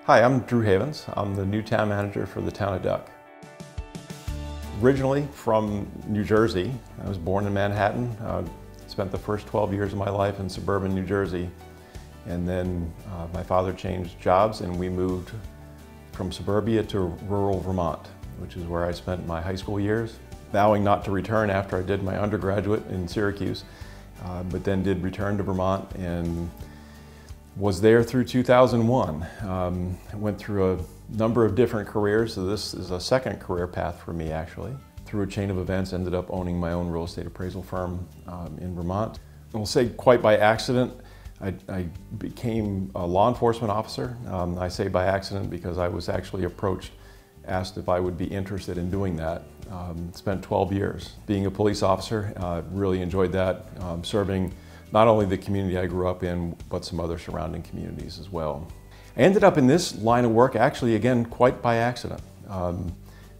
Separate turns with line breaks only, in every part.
Hi, I'm Drew Havens. I'm the new town manager for the town of Duck. Originally from New Jersey, I was born in Manhattan. Spent the first 12 years of my life in suburban New Jersey. And then my father changed jobs and we moved from suburbia to rural Vermont, which is where I spent my high school years, vowing not to return after I did my undergraduate in Syracuse, but then did return to Vermont and was there through 2001. I went through a number of different careers, so this is a second career path for me actually. Through a chain of events, ended up owning my own real estate appraisal firm in Vermont. I'll say quite by accident, I became a law enforcement officer. I say by accident because I was actually approached, asked if I would be interested in doing that. Spent 12 years being a police officer, really enjoyed that, serving not only the community I grew up in, but some other surrounding communities as well. I ended up in this line of work actually, again, quite by accident.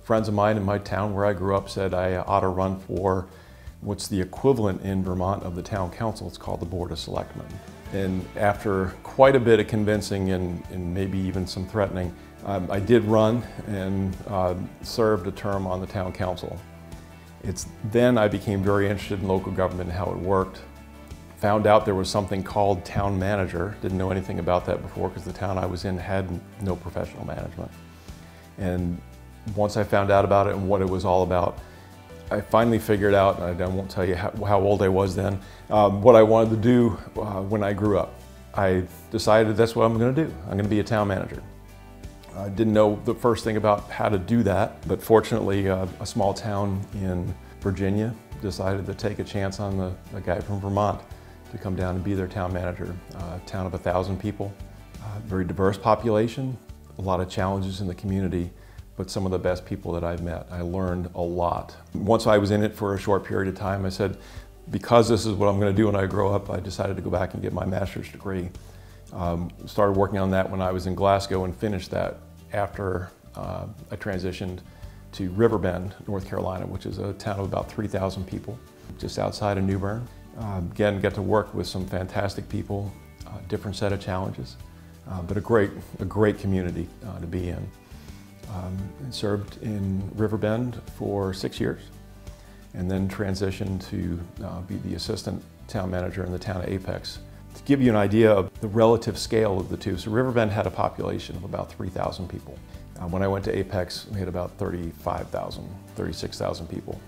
Friends of mine in my town where I grew up said I ought to run for what's the equivalent in Vermont of the town council. It's called the Board of Selectmen. And after quite a bit of convincing and maybe even some threatening, I did run and served a term on the town council. It's then I became very interested in local government and how it worked. Found out there was something called town manager. Didn't know anything about that before because the town I was in had no professional management. And once I found out about it and what it was all about, I finally figured out, and I won't tell you how old I was then, what I wanted to do when I grew up. I decided that's what I'm going to do. I'm going to be a town manager. I didn't know the first thing about how to do that, but fortunately a small town in Virginia decided to take a chance on a guy from Vermont to come down and be their town manager. A town of 1,000 people, very diverse population, a lot of challenges in the community, but some of the best people that I've met. I learned a lot. Once I was in it for a short period of time, I said, because this is what I'm going to do when I grow up, I decided to go back and get my master's degree. Started working on that when I was in Glasgow and finished that after I transitioned to Riverbend, North Carolina, which is a town of about 3,000 people, just outside of New Bern. Again, got to work with some fantastic people, different set of challenges, but a great community to be in. Served in Riverbend for 6 years and then transitioned to be the assistant town manager in the town of Apex. To give you an idea of the relative scale of the two, so Riverbend had a population of about 3,000 people. When I went to Apex, we had about 35,000, 36,000 people.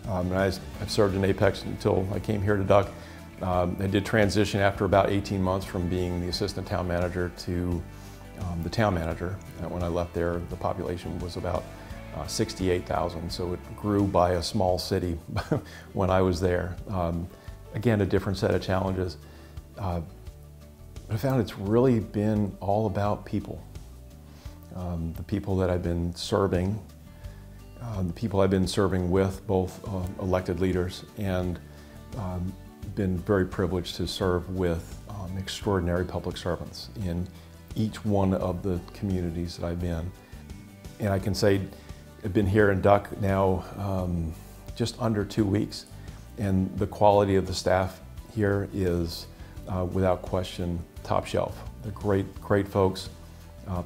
And I served in Apex until I came here to Duck. I did transition after about 18 months from being the assistant town manager to the town manager. When I left there, the population was about 68,000, so it grew by a small city when I was there. Again, a different set of challenges. But I found it's really been all about people. The people that I've been serving, the people I've been serving with, both elected leaders, and been very privileged to serve with extraordinary public servants in each one of the communities that I've been. And I can say I've been here in Duck now just under 2 weeks, and the quality of the staff here is without question top shelf. They're great folks,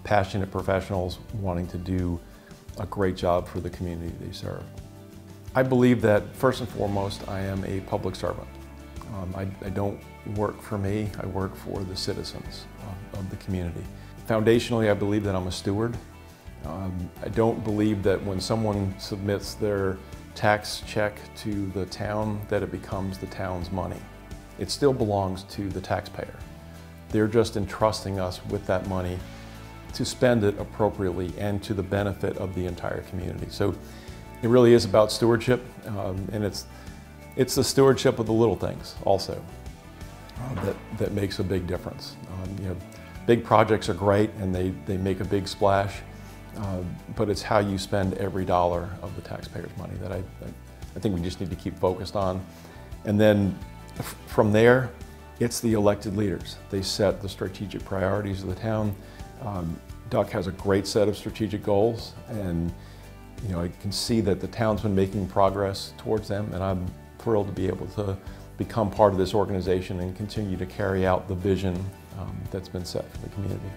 passionate professionals wanting to do a great job for the community they serve. I believe that first and foremost I am a public servant. I don't work for me, I work for the citizens of the community. Foundationally, I believe that I'm a steward. I don't believe that when someone submits their tax check to the town that it becomes the town's money. It still belongs to the taxpayer. They're just entrusting us with that money to spend it appropriately and to the benefit of the entire community. So it really is about stewardship, and it's the stewardship of the little things also that makes a big difference. You know, big projects are great and they make a big splash, but it's how you spend every dollar of the taxpayer's money that I think we just need to keep focused on. And then from there, it's the elected leaders. They set the strategic priorities of the town. Duck has a great set of strategic goals, and you know, I can see that the town's been making progress towards them, and I'm thrilled to be able to become part of this organization and continue to carry out the vision that's been set for the community.